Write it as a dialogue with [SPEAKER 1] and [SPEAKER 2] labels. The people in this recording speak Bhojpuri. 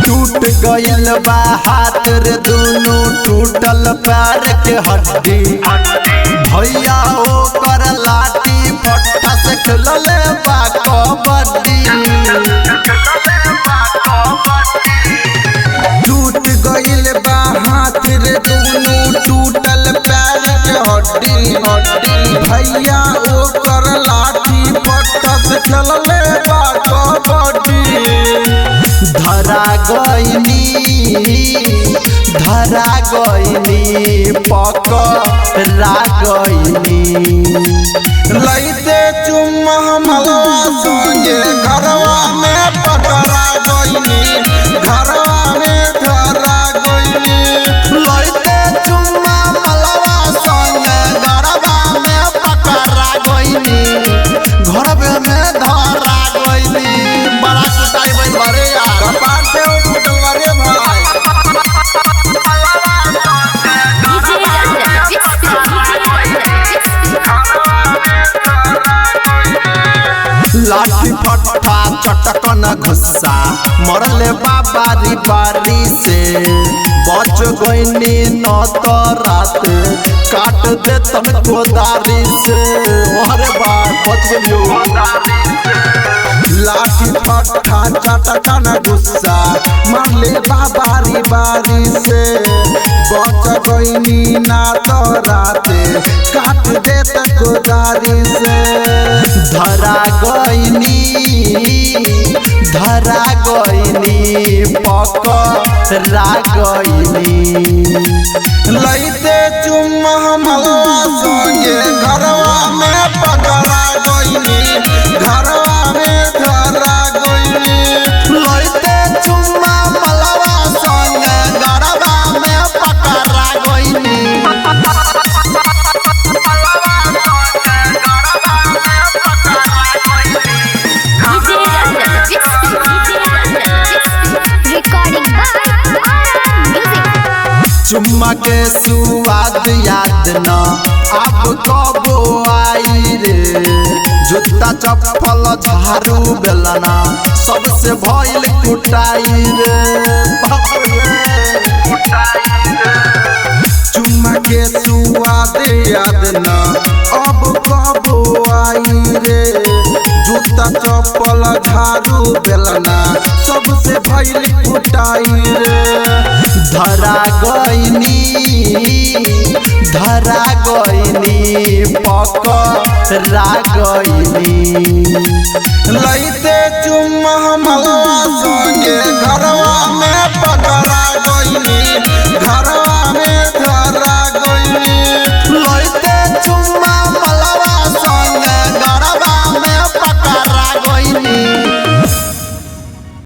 [SPEAKER 1] टूट गइल बा हाथ रे दुनु टूटल पैर के हड्डी भैया ओकर लाठी फट्टा से खेलले बा कबड्डी।
[SPEAKER 2] टूट गइल बा हाथ रे दुनु टूटल पैर के हड्डी भैया ओकर लाठी फट्टा से खेलले बा कबड्डी।
[SPEAKER 1] धरा गइनी पकड़ा गइनी
[SPEAKER 2] लइते चुम्मा मलवा संगे घरवा में पकड़ा गइनी घरवा में धरा गइनी।
[SPEAKER 1] लइते चुम्मा मलवा संगे घरवा में पकड़ा गइनी घरवे में धरा गइनी। बड़ा कुटाई बन बरे यार
[SPEAKER 2] कपार से उठल रे भाई।
[SPEAKER 1] लाठी फट्टा चटकन घुस्सा मरले बाबारी बारी से बच गइनी न तो रात काट दे तम कोदारी से। अरे बात बच गइयो
[SPEAKER 2] लाठी फट्टा चटकन गुस्सा मारले बाबारी बारी से बच गइनी ना तो राते काट देत कोदारी से।
[SPEAKER 1] धरा गइनी पकड़ा गइनी
[SPEAKER 2] लइते चुम्मा मलवा संगे घरवा में पकड़ा गइनी घरवा में धरा गइनी।
[SPEAKER 1] लइते चुम्मा मलवा संगे घरवा में पकड़ा गइनी। चुम्मा के सुआद याद न अब कबो आई रे जूता चप्पल झाड़ू बेलना सबसे भइल कुटाई रे।
[SPEAKER 2] चुम्मा के सुआद याद न अब कबो आई रे जूता चप्पल झाड़ू बेलना सबसे भइल कुटाई रे।
[SPEAKER 1] धरा गइनी पकड़ा गइनी
[SPEAKER 2] लइते चुम्मा